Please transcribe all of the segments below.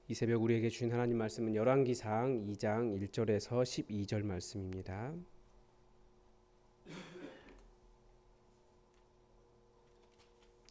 이 새벽 우리에게 주신 하나님 말씀은 열왕기상 2장 1절에서 12절 말씀입니다.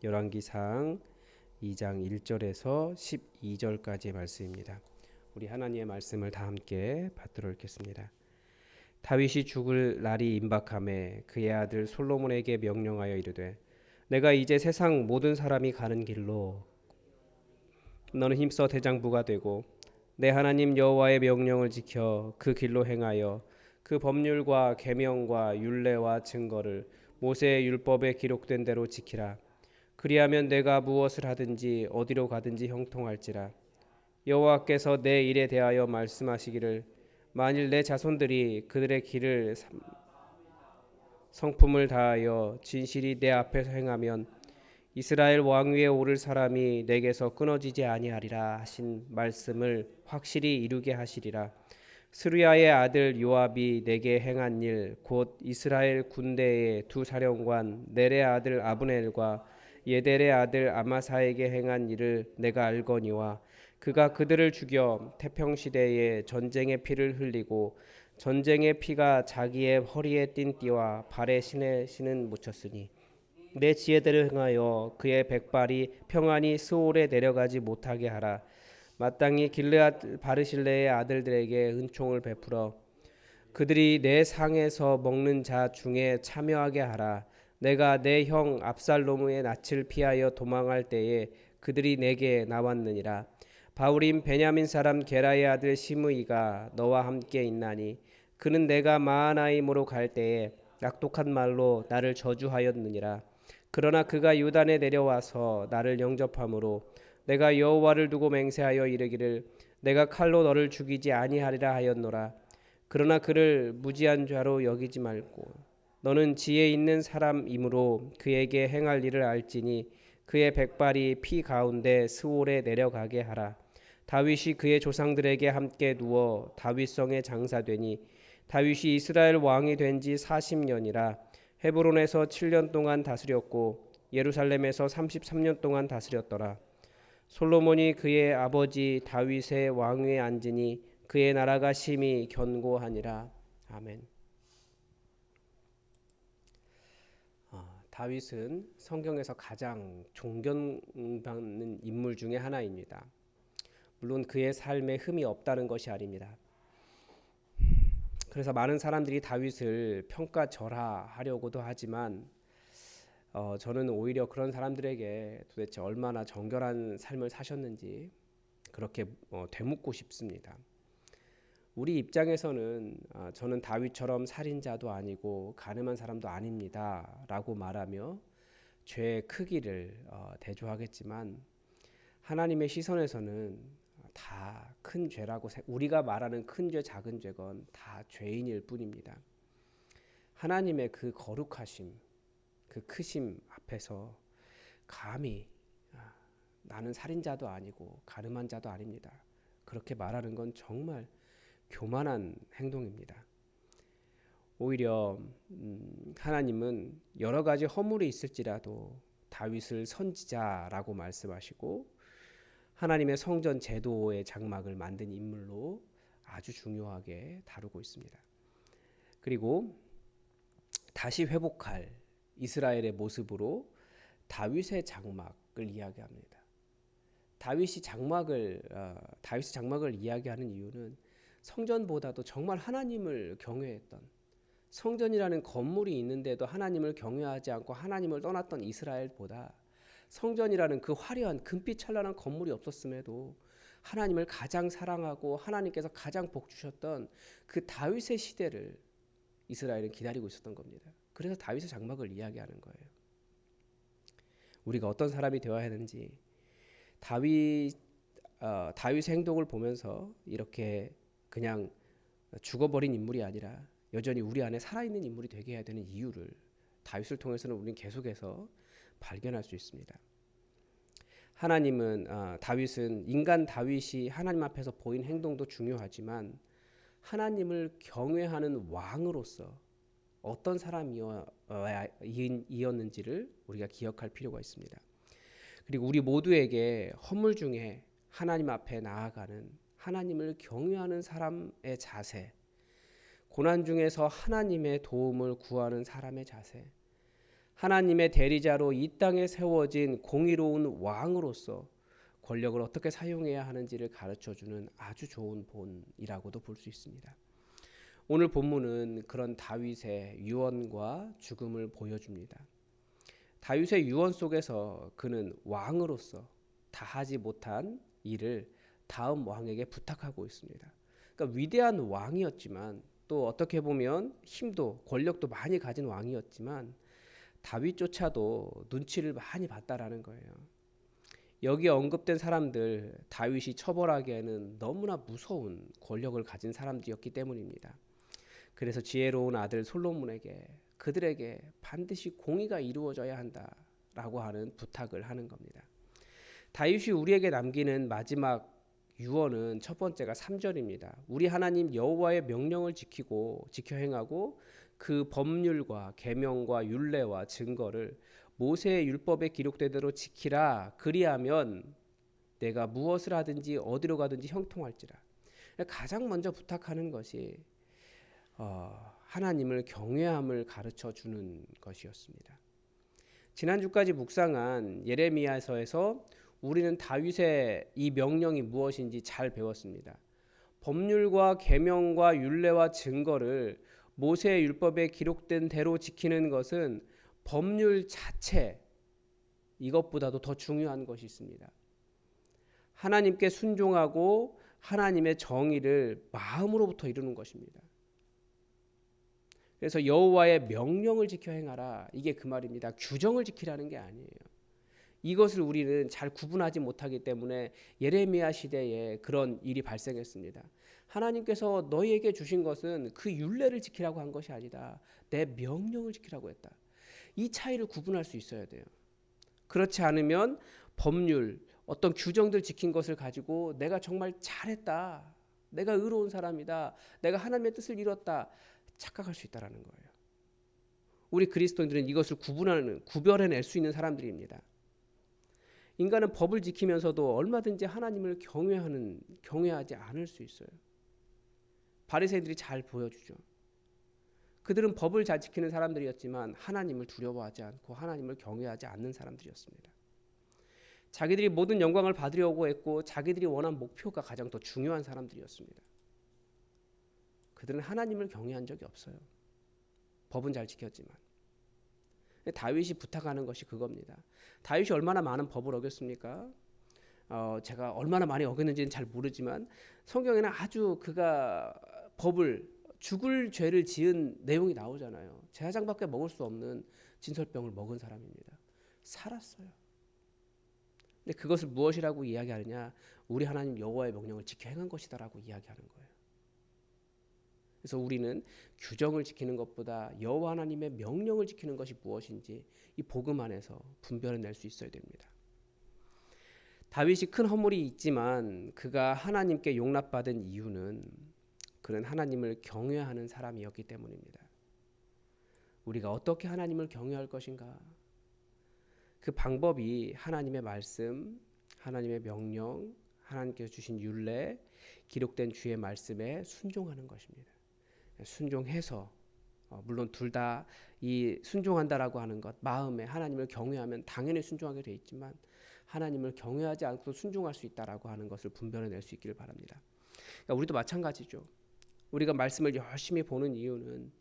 열왕기상 2장 1절에서 12절까지의 말씀입니다. 우리 하나님의 말씀을 다 함께 받들어 읽겠습니다. 다윗이 죽을 날이 임박함에 그의 아들 솔로몬에게 명령하여 이르되 내가 이제 세상 모든 사람이 가는 길로 너는 힘써 대장부가 되고 내 하나님 여호와의 명령을 지켜 그 길로 행하여 그 법률과 계명과 율례와 증거를 모세의 율법에 기록된 대로 지키라. 그리하면 내가 무엇을 하든지 어디로 가든지 형통할지라. 여호와께서 내 일에 대하여 말씀하시기를 만일 내 자손들이 그들의 길을 성품을 다하여 진실이 내 앞에서 행하면 이스라엘 왕위에 오를 사람이 내게서 끊어지지 아니하리라 하신 말씀을 확실히 이루게 하시리라. 스루야의 아들 요압이 내게 행한 일 곧 이스라엘 군대의 두 사령관 넬의 아들 아브넬과 예델의 아들 아마사에게 행한 일을 내가 알거니와 그가 그들을 죽여 태평 시대에 전쟁의 피를 흘리고 전쟁의 피가 자기의 허리에 띤 띠와 발에 신은 묻혔으니 내 지혜대로 행하여 그의 백발이 평안히 스올에 내려가지 못하게 하라. 마땅히 길르앗 바르실레의 아들들에게 은총을 베풀어 그들이 내 상에서 먹는 자 중에 참여하게 하라. 내가 내 형 압살롬의 낯을 피하여 도망할 때에 그들이 내게 나왔느니라. 바울임 베냐민 사람 게라의 아들 시므이가 너와 함께 있나니 그는 내가 마하나임으로 갈 때에 악독한 말로 나를 저주하였느니라. 그러나 그가 요단에 내려와서 나를 영접함으로 내가 여호와를 두고 맹세하여 이르기를 내가 칼로 너를 죽이지 아니하리라 하였노라. 그러나 그를 무지한 자로 여기지 말고 너는 지혜 있는 사람이므로 그에게 행할 일을 알지니 그의 백발이 피 가운데 스올에 내려가게 하라. 다윗이 그의 조상들에게 함께 누워 다윗성에 장사되니 다윗이 이스라엘 왕이 된 지 40년이라. 헤브론에서 7년 동안 다스렸고 예루살렘에서 33년 동안 다스렸더라. 솔로몬이 그의 아버지 다윗의 왕위에 앉으니 그의 나라가 심히 견고하니라. 아멘. 다윗은 성경에서 가장 존경받는 인물 중에 하나입니다. 물론 그의 삶에 흠이 없다는 것이 아닙니다. 그래서 많은 사람들이 다윗을 평가절하하려고도 하지만 저는 오히려 그런 사람들에게 도대체 얼마나 정결한 삶을 사셨는지 그렇게 되묻고 싶습니다. 우리 입장에서는 저는 다윗처럼 살인자도 아니고 가늠한 사람도 아닙니다 라고 말하며 죄의 크기를 대조하겠지만 하나님의 시선에서는 다 큰 죄라고 우리가 말하는 큰 죄 작은 죄건 다 죄인일 뿐입니다. 하나님의 그 거룩하심 그 크심 앞에서 감히 나는 살인자도 아니고 가늠한 자도 아닙니다 그렇게 말하는 건 정말 교만한 행동입니다. 오히려 하나님은 여러 가지 허물이 있을지라도 다윗을 선지자라고 말씀하시고 하나님의 성전 제도의 장막을 만든 인물로 아주 중요하게 다루고 있습니다. 그리고 다시 회복할 이스라엘의 모습으로 다윗의 장막을 이야기합니다. 다윗이 장막을 이야기하는 이유는 성전보다도 정말 하나님을 경외했던 성전이라는 건물이 있는데도 하나님을 경외하지 않고 하나님을 떠났던 이스라엘보다 성전이라는 그 화려한 금빛 찬란한 건물이 없었음에도 하나님을 가장 사랑하고 하나님께서 가장 복 주셨던 그 다윗의 시대를 이스라엘은 기다리고 있었던 겁니다. 그래서 다윗의 장막을 이야기하는 거예요. 우리가 어떤 사람이 되어야 하는지 다윗의 행동을 보면서 이렇게 그냥 죽어버린 인물이 아니라 여전히 우리 안에 살아있는 인물이 되게 해야 되는 이유를 다윗을 통해서는 우리는 계속해서 발견할 수 있습니다. 다윗은 인간 다윗이 하나님 앞에서 보인 행동도 중요하지만 하나님을 경외하는 왕으로서 어떤 사람이었는지를 우리가 기억할 필요가 있습니다. 그리고 우리 모두에게 허물 중에 하나님 앞에 나아가는, 하나님을 경외하는 사람의 자세, 고난 중에서 하나님의 도움을 구하는 사람의 자세, 하나님의 대리자로 이 땅에 세워진 공의로운 왕으로서 권력을 어떻게 사용해야 하는지를 가르쳐주는 아주 좋은 본이라고도 볼 수 있습니다. 오늘 본문은 그런 다윗의 유언과 죽음을 보여줍니다. 다윗의 유언 속에서 그는 왕으로서 다하지 못한 일을 다음 왕에게 부탁하고 있습니다. 그러니까 위대한 왕이었지만 또 어떻게 보면 힘도 권력도 많이 가진 왕이었지만 다윗조차도 눈치를 많이 봤다라는 거예요. 여기 언급된 사람들 다윗이 처벌하기에는 너무나 무서운 권력을 가진 사람들이었기 때문입니다. 그래서 지혜로운 아들 솔로몬에게 그들에게 반드시 공의가 이루어져야 한다라고 하는 부탁을 하는 겁니다. 다윗이 우리에게 남기는 마지막 유언은 첫 번째가 3절입니다. 우리 하나님 여호와의 명령을 지키고 지켜 행하고 그 법률과 계명과 율례와 증거를 모세의 율법에 기록되대로 지키라. 그리하면 내가 무엇을 하든지 어디로 가든지 형통할지라. 가장 먼저 부탁하는 것이 하나님을 경외함을 가르쳐 주는 것이었습니다. 지난주까지 묵상한 예레미야서에서 우리는 다윗의 이 명령이 무엇인지 잘 배웠습니다. 법률과 계명과 율례와 증거를 모세의 율법에 기록된 대로 지키는 것은 법률 자체 이것보다도 더 중요한 것이 있습니다. 하나님께 순종하고 하나님의 정의를 마음으로부터 이루는 것입니다. 그래서 여호와의 명령을 지켜 행하라. 이게 그 말입니다. 규정을 지키라는 게 아니에요. 이것을 우리는 잘 구분하지 못하기 때문에 예레미야 시대에 그런 일이 발생했습니다. 하나님께서 너희에게 주신 것은 그 율례를 지키라고 한 것이 아니다. 내 명령을 지키라고 했다. 이 차이를 구분할 수 있어야 돼요. 그렇지 않으면 법률, 어떤 규정들 지킨 것을 가지고 내가 정말 잘했다. 내가 의로운 사람이다. 내가 하나님의 뜻을 이뤘다. 착각할 수 있다는 거예요. 우리 그리스도인들은 이것을 구별해낼 수 있는 사람들입니다. 인간은 법을 지키면서도 얼마든지 하나님을 경외하지 않을 수 있어요. 바리새인들이 잘 보여주죠. 그들은 법을 잘 지키는 사람들이었지만 하나님을 두려워하지 않고 하나님을 경외하지 않는 사람들이었습니다. 자기들이 모든 영광을 받으려고 했고 자기들이 원한 목표가 가장 더 중요한 사람들이었습니다. 그들은 하나님을 경외한 적이 없어요. 법은 잘 지켰지만. 다윗이 부탁하는 것이 그겁니다. 다윗이 얼마나 많은 법을 어겼습니까? 제가 얼마나 많이 어겼는지는 잘 모르지만 성경에는 아주 그가 법을 죽을 죄를 지은 내용이 나오잖아요. 제사장밖에 먹을 수 없는 진설병을 먹은 사람입니다. 살았어요. 근데 그것을 무엇이라고 이야기하느냐? 우리 하나님 여호와의 명령을 지켜 행한 것이다라고 이야기하는 거예요. 그래서 우리는 규정을 지키는 것보다 여호와 하나님의 명령을 지키는 것이 무엇인지 이 복음 안에서 분별해낼 수 있어야 됩니다. 다윗이 큰 허물이 있지만 그가 하나님께 용납받은 이유는 그는 하나님을 경외하는 사람이었기 때문입니다. 우리가 어떻게 하나님을 경외할 것인가? 그 방법이 하나님의 말씀, 하나님의 명령, 하나님께서 주신 율례, 기록된 주의 말씀에 순종하는 것입니다. 순종해서 물론 둘 다 이 순종한다라고 하는 것 마음에 하나님을 경외하면 당연히 순종하게 돼 있지만 하나님을 경외하지 않고 순종할 수 있다라고 하는 것을 분별해낼 수 있기를 바랍니다. 그러니까 우리도 마찬가지죠. 우리가 말씀을 열심히 보는 이유는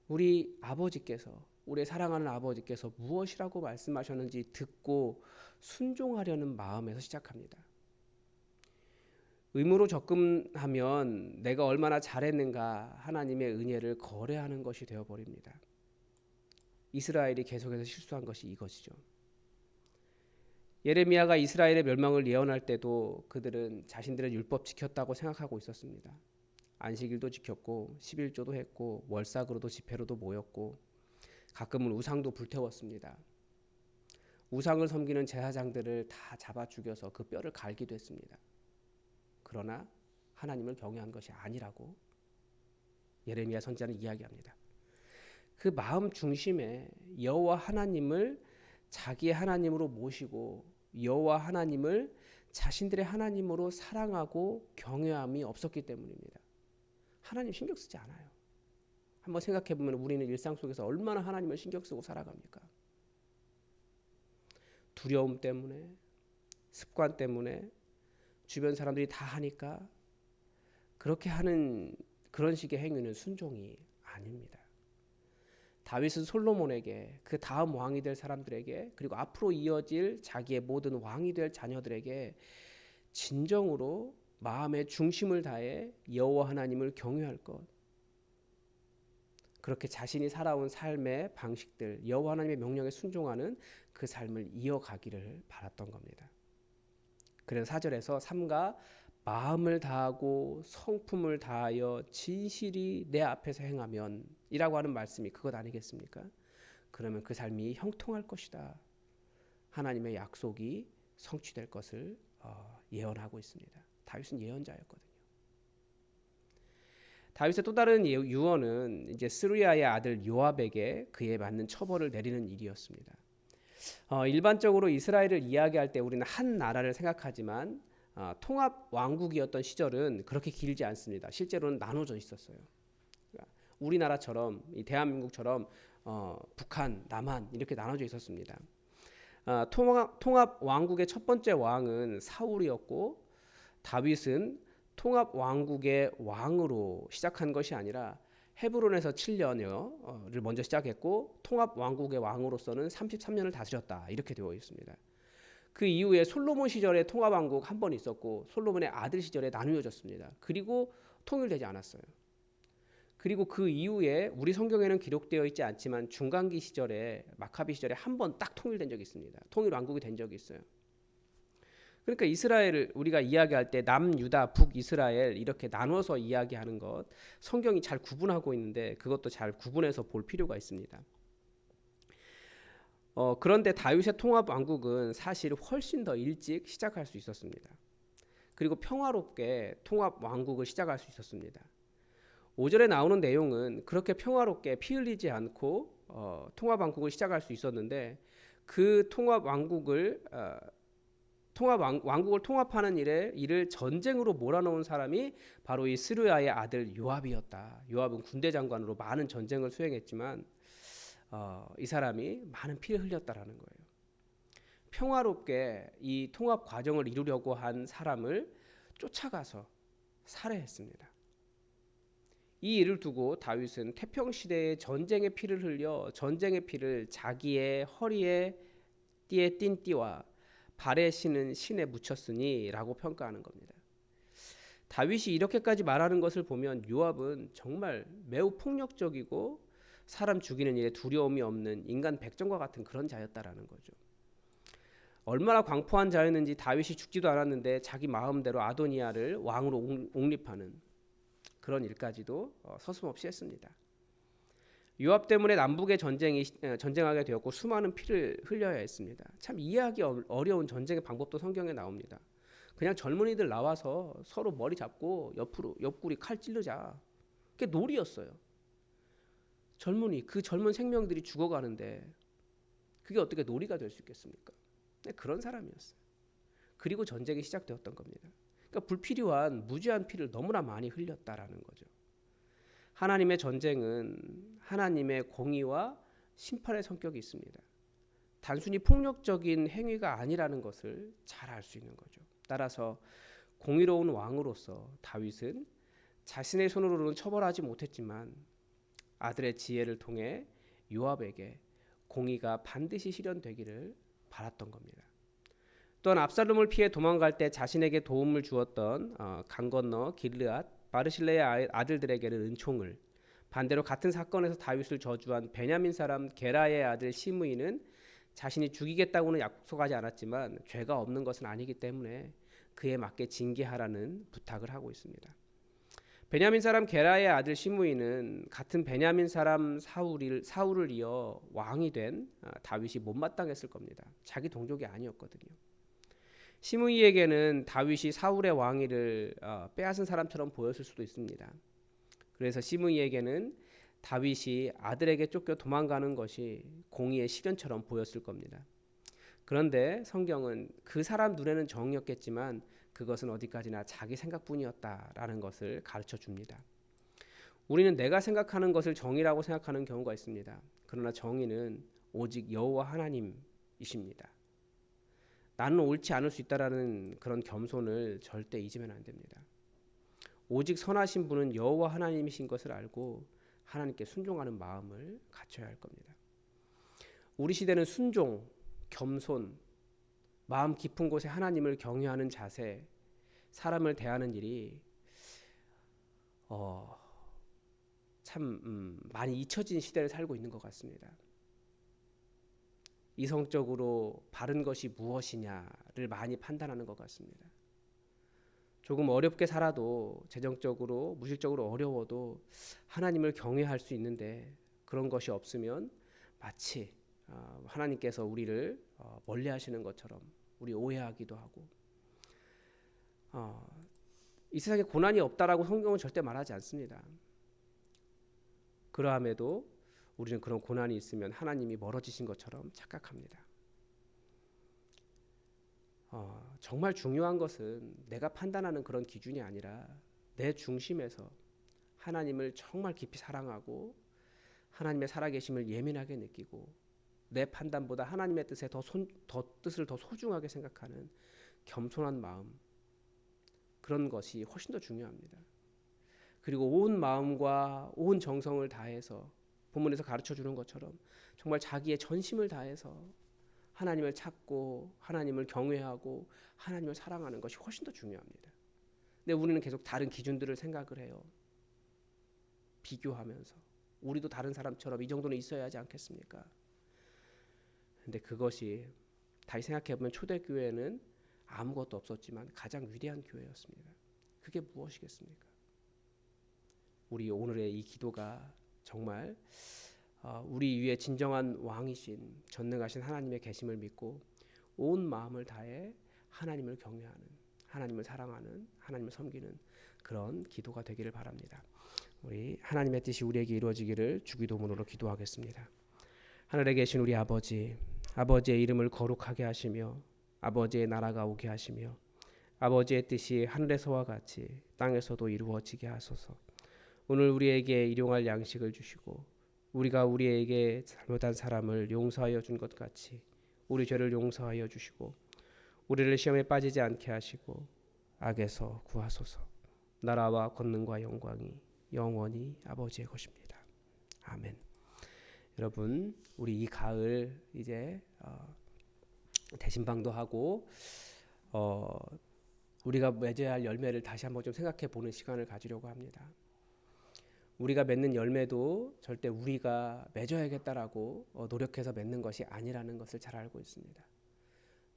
우리 아버지께서 우리 사랑하는 아버지께서 무엇이라고 말씀하셨는지 듣고 순종하려는 마음에서 시작합니다. 의무로 접근하면 내가 얼마나 잘했는가 하나님의 은혜를 거래하는 것이 되어버립니다. 이스라엘이 계속해서 실수한 것이 이것이죠. 예레미야가 이스라엘의 멸망을 예언할 때도 그들은 자신들의 율법 지켰다고 생각하고 있었습니다. 안식일도 지켰고 11조도 했고 월삭으로도 집회로도 모였고 가끔은 우상도 불태웠습니다. 우상을 섬기는 제사장들을 다 잡아 죽여서 그 뼈를 갈기도 했습니다. 그러나 하나님을 경외한 것이 아니라고 예레미야 선지자는 이야기합니다. 그 마음 중심에 여호와 하나님을 자기의 하나님으로 모시고 여호와 하나님을 자신들의 하나님으로 사랑하고 경외함이 없었기 때문입니다. 하나님 신경 쓰지 않아요. 한번 생각해 보면 우리는 일상 속에서 얼마나 하나님을 신경 쓰고 살아갑니까? 두려움 때문에, 습관 때문에, 주변 사람들이 다 하니까 그렇게 하는 그런 식의 행위는 순종이 아닙니다. 다윗은 솔로몬에게, 그 다음 왕이 될 사람들에게, 그리고 앞으로 이어질 자기의 모든 왕이 될 자녀들에게 진정으로 마음의 중심을 다해 여호와 하나님을 경외할 것, 그렇게 자신이 살아온 삶의 방식들, 여호와 하나님의 명령에 순종하는 그 삶을 이어가기를 바랐던 겁니다. 그래서 4절에서 삼가 마음을 다하고 성품을 다하여 진실이 내 앞에서 행하면 이라고 하는 말씀이 그것 아니겠습니까? 그러면 그 삶이 형통할 것이다. 하나님의 약속이 성취될 것을 예언하고 있습니다. 다윗은 예언자였거든요. 다윗의 또 다른 유언은 이제 스루야의 아들 요압에게 그에 맞는 처벌을 내리는 일이었습니다. 일반적으로 이스라엘을 이야기할 때 우리는 한 나라를 생각하지만 통합 왕국이었던 시절은 그렇게 길지 않습니다. 실제로는 나눠져 있었어요. 그러니까 우리나라처럼 이 대한민국처럼 북한, 남한 이렇게 나눠져 있었습니다. 통합 왕국의 첫 번째 왕은 사울이었고 다윗은 통합 왕국의 왕으로 시작한 것이 아니라 헤브론에서 7년을 먼저 시작했고 통합 왕국의 왕으로서는 33년을 다스렸다 이렇게 되어 있습니다. 그 이후에 솔로몬 시절에 통합 왕국 한 번 있었고 솔로몬의 아들 시절에 나누어졌습니다. 그리고 통일되지 않았어요. 그리고 그 이후에 우리 성경에는 기록되어 있지 않지만 중간기 시절에 마카비 시절에 한 번 딱 통일된 적이 있습니다. 통일 왕국이 된 적이 있어요. 그러니까 이스라엘을 우리가 이야기할 때 남유다, 북이스라엘 이렇게 나눠서 이야기하는 것 성경이 잘 구분하고 있는데 그것도 잘 구분해서 볼 필요가 있습니다. 그런데 다윗의 통합 왕국은 사실 훨씬 더 일찍 시작할 수 있었습니다. 그리고 평화롭게 통합 왕국을 시작할 수 있었습니다. 5절에 나오는 내용은 그렇게 평화롭게 피 흘리지 않고 통합 왕국을 시작할 수 있었는데 그 통합 왕국을 왕국을 통합하는 일을 전쟁으로 몰아넣은 사람이 바로 이 스루야의 아들 요압이었다. 요압은 군대 장관으로 많은 전쟁을 수행했지만 이 사람이 많은 피를 흘렸다라는 거예요. 평화롭게 이 통합 과정을 이루려고 한 사람을 쫓아가서 살해했습니다. 이 일을 두고 다윗은 태평 시대의 전쟁의 피를 흘려 전쟁의 피를 자기의 허리에 띠에 띈 띠와 발에 신은 신에 묻혔으니 라고 평가하는 겁니다. 다윗이 이렇게까지 말하는 것을 보면 요압은 정말 매우 폭력적이고 사람 죽이는 일에 두려움이 없는 인간 백정과 같은 그런 자였다라는 거죠. 얼마나 광포한 자였는지 다윗이 죽지도 않았는데 자기 마음대로 아도니아를 왕으로 옹립하는 그런 일까지도 서슴없이 했습니다. 요압 때문에 남북의 전쟁하게 되었고 수많은 피를 흘려야 했습니다. 참 이해하기 어려운 전쟁의 방법도 성경에 나옵니다. 그냥 젊은이들 나와서 서로 머리 잡고 옆구리 칼 찌르자. 그게 놀이였어요. 그 젊은 생명들이 죽어가는데 그게 어떻게 놀이가 될 수 있겠습니까? 그런 사람이었어요. 그리고 전쟁이 시작되었던 겁니다. 그러니까 불필요한 무지한 피를 너무나 많이 흘렸다라는 거죠. 하나님의 전쟁은 하나님의 공의와 심판의 성격이 있습니다. 단순히 폭력적인 행위가 아니라는 것을 잘 알 수 있는 거죠. 따라서 공의로운 왕으로서 다윗은 자신의 손으로는 처벌하지 못했지만 아들의 지혜를 통해 요압에게 공의가 반드시 실현되기를 바랐던 겁니다. 또한 압살롬을 피해 도망갈 때 자신에게 도움을 주었던 강 건너 길르앗 바르실레의 아들들에게는 은총을, 반대로 같은 사건에서 다윗을 저주한 베냐민 사람 게라의 아들 시므이는 자신이 죽이겠다고는 약속하지 않았지만 죄가 없는 것은 아니기 때문에 그에 맞게 징계하라는 부탁을 하고 있습니다. 베냐민 사람 게라의 아들 시므이는 같은 베냐민 사람 사울을 이어 왕이 된 다윗이 못마땅했을 겁니다. 자기 동족이 아니었거든요. 시므이에게는 다윗이 사울의 왕위를 빼앗은 사람처럼 보였을 수도 있습니다. 그래서 시므이에게는 다윗이 아들에게 쫓겨 도망가는 것이 공의의 실현처럼 보였을 겁니다. 그런데 성경은 그 사람 눈에는 정이었겠지만 그것은 어디까지나 자기 생각뿐이었다라는 것을 가르쳐 줍니다. 우리는 내가 생각하는 것을 정의라고 생각하는 경우가 있습니다. 그러나 정의는 오직 여호와 하나님이십니다. 나는 옳지 않을 수 있다라는 그런 겸손을 절대 잊으면 안 됩니다. 오직 선하신 분은 여호와 하나님이신 것을 알고 하나님께 순종하는 마음을 갖춰야 할 겁니다. 우리 시대는 순종, 겸손, 마음 깊은 곳에 하나님을 경외하는 자세, 사람을 대하는 일이 참 많이 잊혀진 시대를 살고 있는 것 같습니다. 이성적으로 바른 것이 무엇이냐를 많이 판단하는 것 같습니다. 조금 어렵게 살아도 재정적으로 무실적으로 어려워도 하나님을 경외할 수 있는데 그런 것이 없으면 마치 하나님께서 우리를 멀리하시는 것처럼 우리 오해하기도 하고 이 세상에 고난이 없다라고 성경은 절대 말하지 않습니다. 그러함에도 우리는 그런 고난이 있으면 하나님이 멀어지신 것처럼 착각합니다. 정말 중요한 것은 내가 판단하는 그런 기준이 아니라 내 중심에서 하나님을 정말 깊이 사랑하고 하나님의 살아계심을 예민하게 느끼고 내 판단보다 하나님의 뜻에 뜻을 더 소중하게 생각하는 겸손한 마음, 그런 것이 훨씬 더 중요합니다. 그리고 온 마음과 온 정성을 다해서 본문에서 가르쳐 주는 것처럼 정말 자기의 전심을 다해서 하나님을 찾고 하나님을 경외하고 하나님을 사랑하는 것이 훨씬 더 중요합니다. 근데 우리는 계속 다른 기준들을 생각을 해요. 비교하면서 우리도 다른 사람처럼 이 정도는 있어야 하지 않겠습니까? 근데 그것이 다시 생각해보면 초대교회는 아무것도 없었지만 가장 위대한 교회였습니다. 그게 무엇이겠습니까? 우리 오늘의 이 기도가 정말 우리 위에 진정한 왕이신 전능하신 하나님의 계심을 믿고 온 마음을 다해 하나님을 경외하는, 하나님을 사랑하는, 하나님을 섬기는 그런 기도가 되기를 바랍니다. 우리 하나님의 뜻이 우리에게 이루어지기를 주기도문으로 기도하겠습니다. 하늘에 계신 우리 아버지, 아버지의 이름을 거룩하게 하시며 아버지의 나라가 오게 하시며 아버지의 뜻이 하늘에서와 같이 땅에서도 이루어지게 하소서. 오늘 우리에게 일용할 양식을 주시고 우리가 우리에게 잘못한 사람을 용서하여 준 것 같이 우리 죄를 용서하여 주시고 우리를 시험에 빠지지 않게 하시고 악에서 구하소서. 나라와 권능과 영광이 영원히 아버지의 것입니다. 아멘. 여러분, 우리 이 가을 이제 대신방도 하고 우리가 맺어야 할 열매를 다시 한번 좀 생각해 보는 시간을 가지려고 합니다. 우리가 맺는 열매도 절대 우리가 맺어야겠다라고 노력해서 맺는 것이 아니라는 것을 잘 알고 있습니다.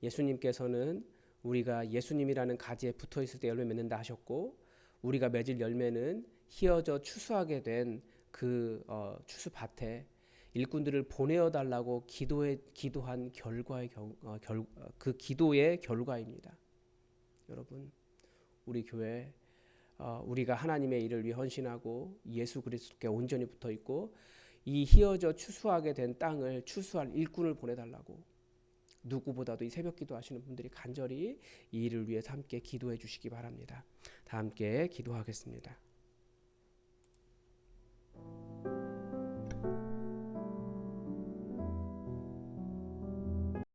예수님께서는 우리가 예수님이라는 가지에 붙어 있을 때 열매 맺는다 하셨고 우리가 맺을 열매는 희어져 추수하게 된 그 추수밭에 일꾼들을 보내어 달라고 기도한 결과의 그 기도의 결과입니다. 여러분, 우리 교회 우리가 하나님의 일을 위해 헌신하고 예수 그리스도께 온전히 붙어 있고 이 희어져 추수하게 된 땅을 추수할 일꾼을 보내달라고 누구보다도 이 새벽 기도하시는 분들이 간절히 이 일을 위해서 함께 기도해 주시기 바랍니다. 다 함께 기도하겠습니다.